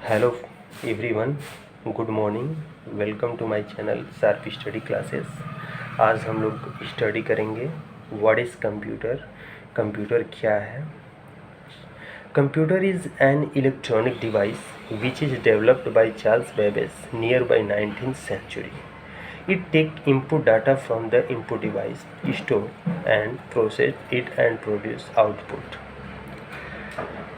Hello everyone, good morning. Welcome to my channel sharp study classes. आज हम लोग study करेंगे व्हाट इज़ कंप्यूटर। कंप्यूटर क्या है? Computer is an electronic device which is developed by Charles Babbage near by 19th century. It take input data from the input device, store and process it and produce output.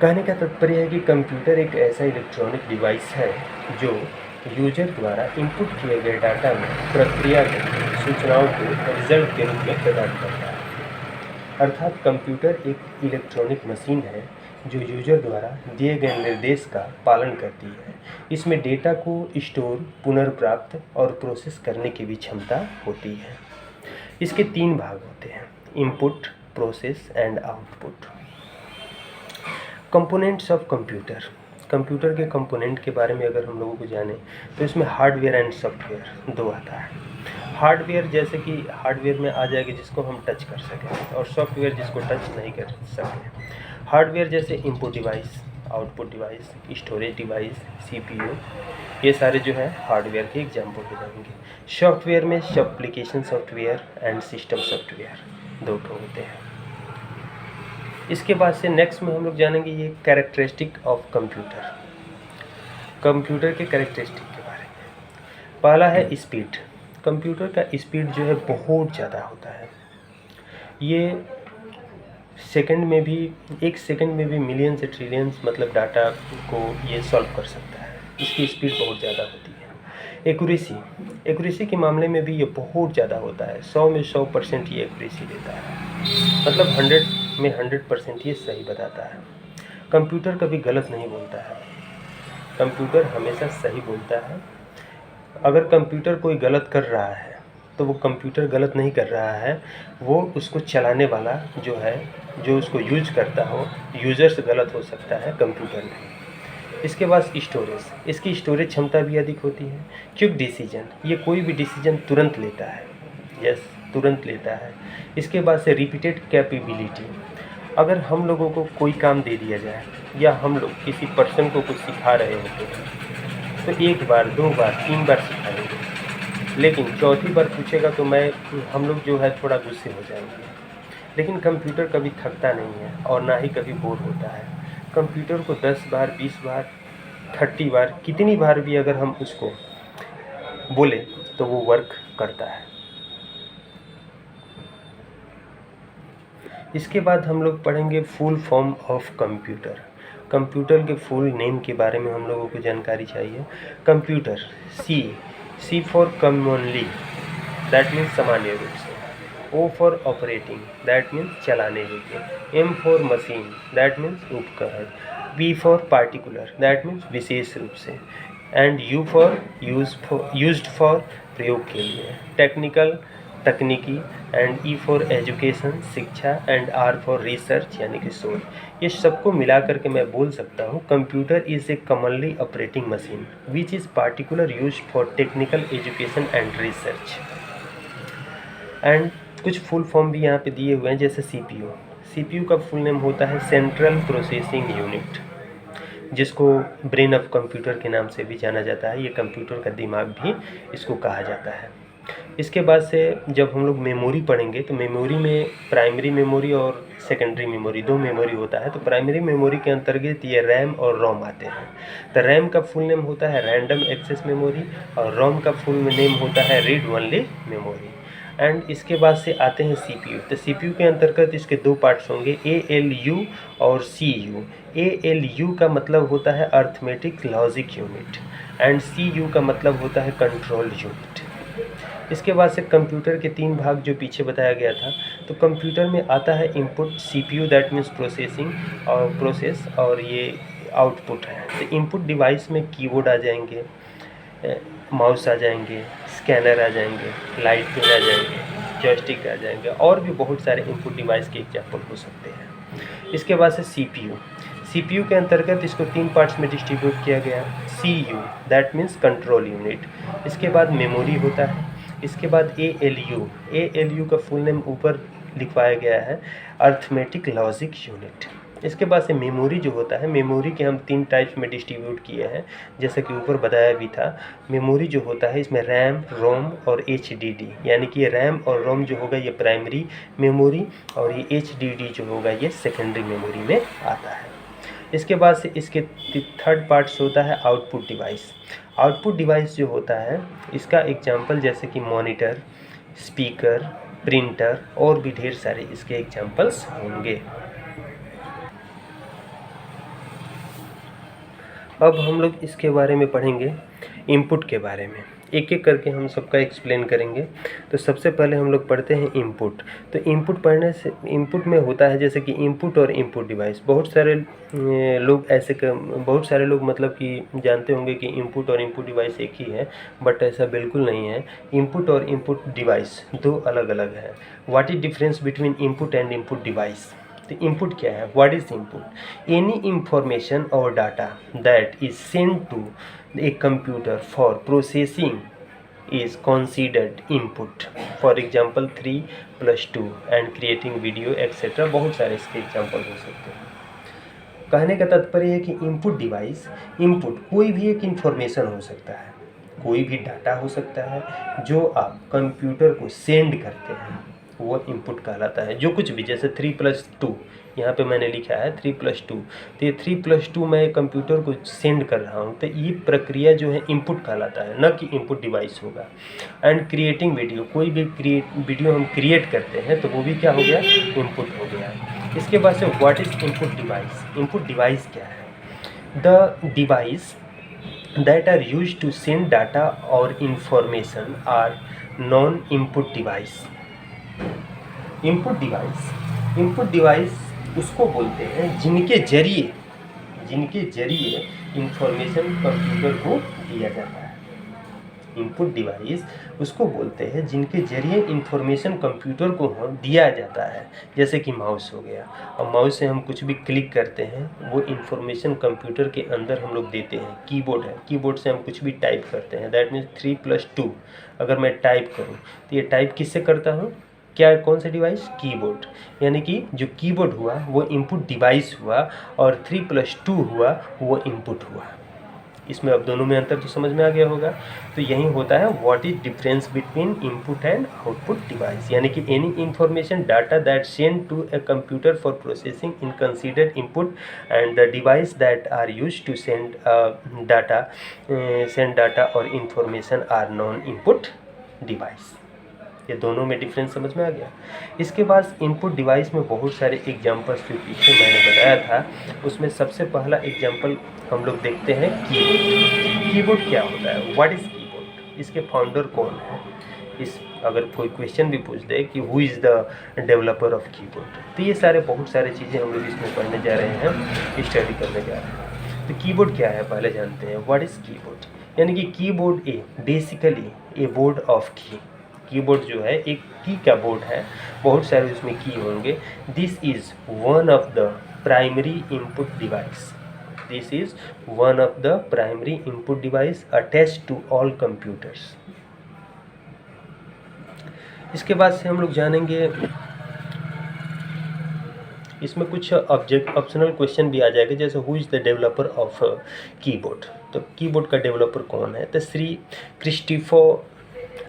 कहने का तात्पर्य है कि computer एक ऐसा electronic device है जो user द्वारा इनपुट किए गए डाटा में प्रक्रिया करके सूचनाओं को रिजल्ट के रूप में प्रदान करता है। अर्थात कंप्यूटर एक इलेक्ट्रॉनिक मशीन है जो यूजर द्वारा दिए गए निर्देश का पालन करती है। इसमें डेटा को स्टोर, पुनर्प्राप्त और प्रोसेस करने की भी क्षमता होती है। इसके 3 भाग होते हैं: input, process and output. Components of computer. Computer के कंपोनेंट के बारे में अगर हम लोगों को जाने तो इसमें हार्डवेयर एंड सॉफ्टवेयर 2 आता है। हार्डवेयर जैसे कि हार्डवेयर में आ जाएगा जिसको हम टच कर सकें, और सॉफ्टवेयर जिसको टच नहीं कर सकें। हार्डवेयर जैसे input device, output device, storage device, CPU, ये सारे जो है हार्डवेयर के एग्जाम्पल हो जाएंगे। सॉफ्टवेयर में application software and system software 2 होते हैं। इसके बाद से नेक्स्ट में हम लोग जानेंगे ये कैरेक्टरिस्टिक ऑफ कंप्यूटर। कंप्यूटर के कैरेक्टरिस्टिक के बारे में। पहला है स्पीड। कंप्यूटर का स्पीड जो है बहुत ज़्यादा होता है। ये सेकंड में भी, 1 सेकंड में भी मिलियन से ट्रिलियंस मतलब डाटा को ये सॉल्व कर सकता है। इसकी स्पीड बहुत ज़्यादा होती है। एक्यूरेसी के मामले में भी ये बहुत ज़्यादा होता है। 100 में 100% ये एक्यूरेसी देता है, मतलब 100 में 100% ये सही बताता है। कंप्यूटर कभी गलत नहीं बोलता है, कंप्यूटर हमेशा सही बोलता है। अगर कंप्यूटर कोई गलत कर रहा है तो वो कंप्यूटर गलत नहीं कर रहा है, वो उसको चलाने वाला जो है, जो उसको यूज करता हो, यूज़र से गलत हो सकता है, कंप्यूटर नहीं। इसके बाद स्टोरेज। इसकी स्टोरेज क्षमता भी अधिक होती है। क्विक डिसीजन, ये कोई भी डिसीजन तुरंत लेता है, तुरंत लेता है। इसके बाद से रिपीटेड कैपेबिलिटी। अगर हम लोगों को कोई काम दे दिया जाए या हम लोग किसी पर्सन को कुछ सिखा रहे होते हैं तो 1 बार, 2 बार, 3 बार सिखाएंगे, लेकिन चौथी बार पूछेगा तो हम लोग जो है थोड़ा गुस्से हो जाएंगे। लेकिन कंप्यूटर कभी थकता नहीं है और ना ही कभी बोर होता है। कंप्यूटर को 10 बार, 20 बार, 30 बार, कितनी बार भी अगर हम उसको बोले तो वो वर्क करता है। इसके बाद हम लोग पढ़ेंगे full form of computer. Computer के फुल नेम के बारे में हम लोगों को जानकारी चाहिए। Computer, C for commonly, that means सामान्य रूप से। O for operating, that means चलाने योग्य। M for machine, that means उपकरण। P for particular, that means विशेष रूप से। And U for used for प्रयोग के लिए, टेक्निकल, तकनीकी। एंड ई फॉर एजुकेशन, शिक्षा। एंड आर फॉर रिसर्च यानी कि शोध। ये सबको मिला करके मैं बोल सकता हूँ computer is a commonly operating machine which is particular use for technical education and research. And कुछ फुल फॉर्म भी यहाँ पे दिए हुए हैं, जैसे सीपीयू का फुल नेम होता है सेंट्रल प्रोसेसिंग यूनिट, जिसको ब्रेन ऑफ कंप्यूटर के नाम से भी जाना जाता है। ये कंप्यूटर का दिमाग भी इसको कहा जाता है। इसके बाद से जब हम लोग मेमोरी पढ़ेंगे तो मेमोरी में प्राइमरी मेमोरी और सेकेंडरी मेमोरी 2 मेमोरी होता है। तो प्राइमरी मेमोरी के अंतर्गत ये रैम और रोम आते हैं। तो रैम का फुल नेम होता है रैंडम एक्सेस मेमोरी और रोम का फुल नेम होता है रीड ओनली मेमोरी। एंड इसके बाद से आते हैं सीपीयू। तो सीपीयू के अंतर्गत इसके 2 पार्ट्स होंगे, एएलयू और सीयू। एएलयू का मतलब होता है arithmetic logic unit and CU का मतलब होता है कंट्रोल यूनिट। इसके बाद से कंप्यूटर के 3 भाग जो पीछे बताया गया था, तो कंप्यूटर में आता है input CPU, that means processing और प्रोसेस, और ये आउटपुट है। तो इनपुट डिवाइस में कीबोर्ड आ जाएंगे, माउस आ जाएंगे, स्कैनर आ जाएंगे, लाइट पेन आ जाएंगे, जॉयस्टिक आ जाएंगे, और भी बहुत सारे इनपुट डिवाइस के एग्जाम्पल हो सकते हैं। इसके बाद से सीपीयू के अंतर्गत इसको 3 पार्ट्स में डिस्ट्रीब्यूट किया गया। CU, that means control unit. इसके बाद मेमोरी होता है। इसके बाद एएलयू का फुल नेम ऊपर लिखवाया गया है अर्थमेटिक लॉजिक यूनिट। इसके बाद से मेमोरी जो होता है, मेमोरी के हम 3 टाइप्स में डिस्ट्रीब्यूट किए हैं, जैसे कि ऊपर बताया भी था। मेमोरी जो होता है इसमें रैम, रोम और एचडीडी, यानी कि ये रैम और रोम जो होगा ये प्राइमरी मेमोरी और ये एचडीडी जो होगा ये सेकेंडरी मेमोरी में आता है। इसके बाद से इसके थर्ड पार्ट्स होता है आउटपुट डिवाइस। आउटपुट डिवाइस जो होता है इसका एग्जांपल जैसे कि मॉनिटर, स्पीकर, प्रिंटर और भी ढेर सारे इसके एग्जांपल्स होंगे। अब हम लोग इसके बारे में पढ़ेंगे, इनपुट के बारे में एक एक करके हम सबका एक्सप्लेन करेंगे। तो सबसे पहले हम लोग पढ़ते हैं इनपुट। तो इनपुट पढ़ने से इनपुट में होता है जैसे कि इनपुट और इनपुट डिवाइस। बहुत सारे लोग मतलब कि जानते होंगे कि इनपुट और इनपुट डिवाइस एक ही है, बट ऐसा बिल्कुल नहीं है। इनपुट और इनपुट डिवाइस दो अलग अलग है। What is difference between input and input device? तो इनपुट क्या है? What is input? Any information और data that is sent to a computer for processing is considered input. For example 3 + 2 and creating video etc. बहुत सारे इसके example हो सकते हैं। कहने का तात्पर्य है कि इनपुट डिवाइस, इनपुट कोई भी एक इंफॉर्मेशन हो सकता है, कोई भी डाटा हो सकता है जो आप कंप्यूटर को सेंड करते हैं, वो इनपुट कहलाता है। जो कुछ भी, जैसे 3 + 2 यहाँ पे मैंने लिखा है 3 + 2, तो ये 3 + 2 मैं कंप्यूटर को सेंड कर रहा हूँ, तो ये प्रक्रिया जो है इनपुट कहलाता है, न कि इनपुट डिवाइस होगा। एंड क्रिएटिंग वीडियो, कोई भी वीडियो हम क्रिएट करते हैं तो वो भी क्या हो गया? इनपुट हो गया। इसके बाद से what is input device? Input device क्या है? The device that are used to send data or information are non-input device. Input device उसको बोलते हैं जिनके जरिए इंफॉर्मेशन कंप्यूटर को दिया जाता है। इनपुट डिवाइस उसको बोलते हैं जिनके जरिए इंफॉर्मेशन कंप्यूटर को दिया जाता है। जैसे कि माउस हो गया, अब माउस से हम कुछ भी क्लिक करते हैं, वो इंफॉर्मेशन कंप्यूटर के अंदर हम लोग देते हैं। कीबोर्ड है, कीबोर्ड से हम कुछ भी टाइप करते हैं, दैट मीन्स 3 + 2 अगर मैं टाइप करूँ तो ये टाइप किससे करता हूँ? क्या, कौन सा डिवाइस? कीबोर्ड। यानी कि जो कीबोर्ड हुआ वो इनपुट डिवाइस हुआ और 3 + 2 हुआ वो इनपुट हुआ। इसमें अब दोनों में अंतर तो समझ में आ गया होगा। तो यही होता है what is difference between input and output device, यानी कि any information data that send to a computer for processing in considered input and the device that are used to send data और information are non input device. ये दोनों में difference समझ में आ गया। इसके बाद इनपुट डिवाइस में बहुत सारे एग्जांपल्स जो पीछे मैंने बताया था, उसमें सबसे पहला एग्जांपल हम लोग देखते हैं कीबोर्ड। कीबोर्ड क्या होता है? What is keyboard? इसके फाउंडर कौन है? इस अगर कोई क्वेश्चन भी पूछ दे कि who is the developer of keyboard, तो ये बहुत सारे चीज़ें हम लोग इसमें पढ़ने जा रहे हैं, स्टडी करने जा रहे हैं। तो कीबोर्ड क्या है पहले जानते हैं। What is keyboard? यानी कि keyboard basically A board of की। कीबोर्ड जो है एक की का बोर्ड है, बहुत सारे उसमें की होंगे। This is one of the primary input device. This is one of the primary input device attached to all computers. इसके बाद से हम लोग जानेंगे, इसमें कुछ ऑप्शनल क्वेश्चन भी आ जाएगा, जैसे who is the developer of keyboard. तो कीबोर्ड का डेवलपर कौन है? तो श्री क्रिस्टोफर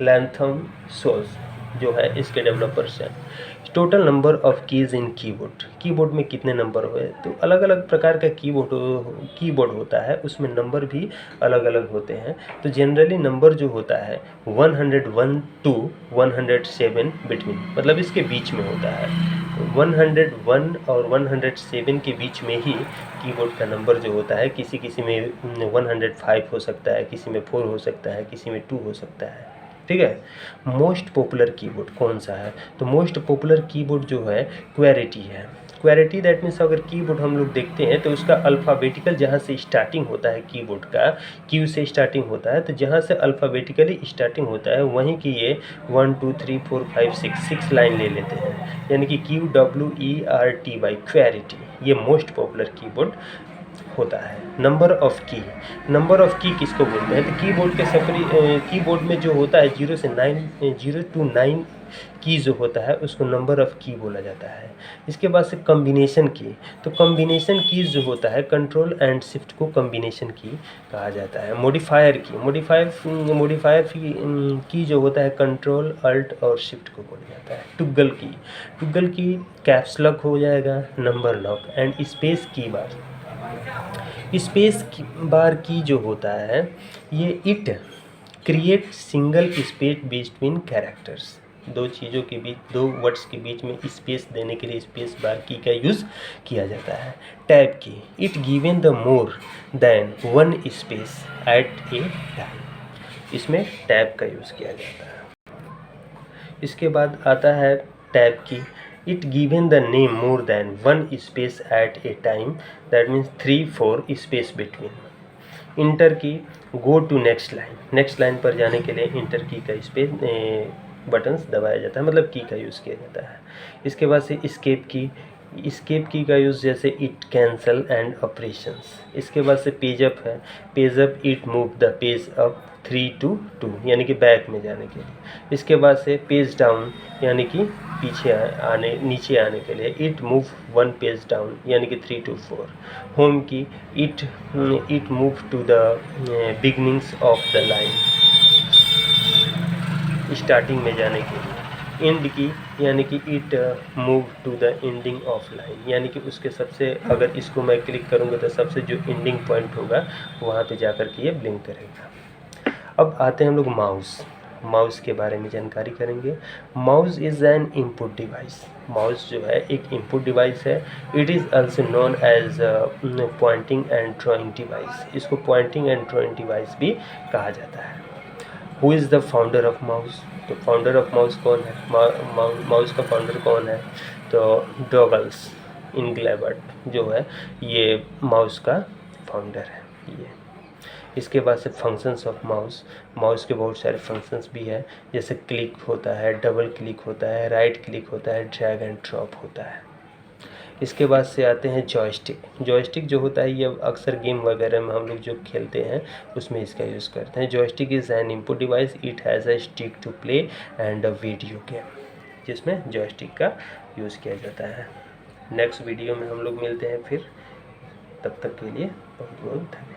लैंथम सोज जो है इसके डेवलपर्स हैं। Total number of keys in keyboard, keyboard में कितने नंबर हुए? तो अलग अलग प्रकार का कीबोर्ड होता है, उसमें नंबर भी अलग अलग होते हैं। तो जनरली नंबर जो होता है 101 to 107 बिटवीन, मतलब इसके बीच में होता है। 101 और 107 के बीच में ही कीबोर्ड का नंबर जो होता है, किसी में 105 हो सकता है, किसी में 4 हो सकता है, किसी में 2 हो सकता है। ठीक है। मोस्ट पॉपुलर कीबोर्ड कौन सा है? तो मोस्ट पॉपुलर कीबोर्ड जो है क्वेरिटी है। क्वेरिटी दैट मीन्स अगर कीबोर्ड हम लोग देखते हैं तो उसका अल्फ़ाबेटिकल जहाँ से स्टार्टिंग होता है कीबोर्ड का, क्यू से स्टार्टिंग होता है, तो जहाँ से अल्फ़ाबेटिकली स्टार्टिंग होता है वहीं की ये 1 2 3 4 5 6 लाइन ले लेते हैं, यानी कि QWERTY क्वेरिटी। ये मोस्ट पॉपुलर कीबोर्ड होता है। नंबर ऑफ़ की, नंबर ऑफ़ की किसको बोलते हैं? तो कीबोर्ड में जो होता है 0 to 9 की जो होता है उसको नंबर ऑफ़ की बोला जाता है। इसके बाद से कॉम्बिनेशन की, तो कॉम्बिनेशन कीज़ जो होता है कंट्रोल एंड शिफ्ट को कॉम्बिनेशन की कहा जाता है। मॉडिफायर की जो होता है कंट्रोल अल्ट और शिफ्ट को बोला जाता है। टुगल की कैप्स लॉक हो जाएगा, number lock and space bar की जो होता है ये it create single space between characters. दो चीज़ों के बीच, दो वर्ड्स के बीच में स्पेस देने के लिए स्पेस बार की का यूज़ किया जाता है। टैब की, it given the more than one space at A time, इसमें टैब का यूज़ किया जाता है। इसके बाद आता है टैब की, it given the name more than one space at A time, that means 3-4 space between. Inter की, गो टू नेक्स्ट लाइन पर जाने के लिए इंटर की का स्पेस बटन्स दबाया जाता है, मतलब की का यूज़ किया जाता है। इसके बाद से स्केप की का यूज़ जैसे इट कैंसल एंड ऑपरेशंस। इसके बाद से पेज अप है, page up it move the page up 3 to 2 यानी कि बैक में जाने के लिए। इसके बाद से पेज डाउन यानी कि नीचे आने के लिए, इट मूव 1 पेज डाउन यानी कि 3 to 4। होम की, it move to the beginnings of the line, starting में जाने के लिए। एंड की यानी कि it move to the ending of line, यानी कि उसके सबसे, अगर इसको मैं क्लिक करूँगा तो सबसे जो एंडिंग पॉइंट होगा वहाँ पे जाकर के ये ब्लिंक करेगा। अब आते हैं हम लोग माउस के बारे में जानकारी करेंगे। Mouse is an input device, mouse जो है एक इनपुट डिवाइस है। It is also known as pointing and drawing device, इसको पॉइंटिंग एंड ड्राइंग डिवाइस भी कहा जाता है। Who is the founder of mouse? तो फाउंडर ऑफ माउस कौन है? माउस का फाउंडर कौन है? तो डॉगल्स इंग्लेबर्ट जो है ये माउस का फाउंडर है ये। इसके बाद से फंक्शंस ऑफ माउस के बहुत सारे फंक्शंस भी है, जैसे क्लिक होता है, डबल क्लिक होता है, राइट क्लिक होता है, ड्रैग एंड ड्रॉप होता है। इसके बाद से आते हैं जॉयस्टिक जो होता है ये अक्सर गेम वगैरह में हम लोग जो खेलते हैं उसमें इसका यूज़ करते हैं। Joystick is an input device, it has a stick to play and a video game, जिसमें जॉयस्टिक का यूज़ किया जाता है। नेक्स्ट वीडियो में हम लोग मिलते हैं फिर, तब तक के लिए बहुत बहुत धन्यवाद।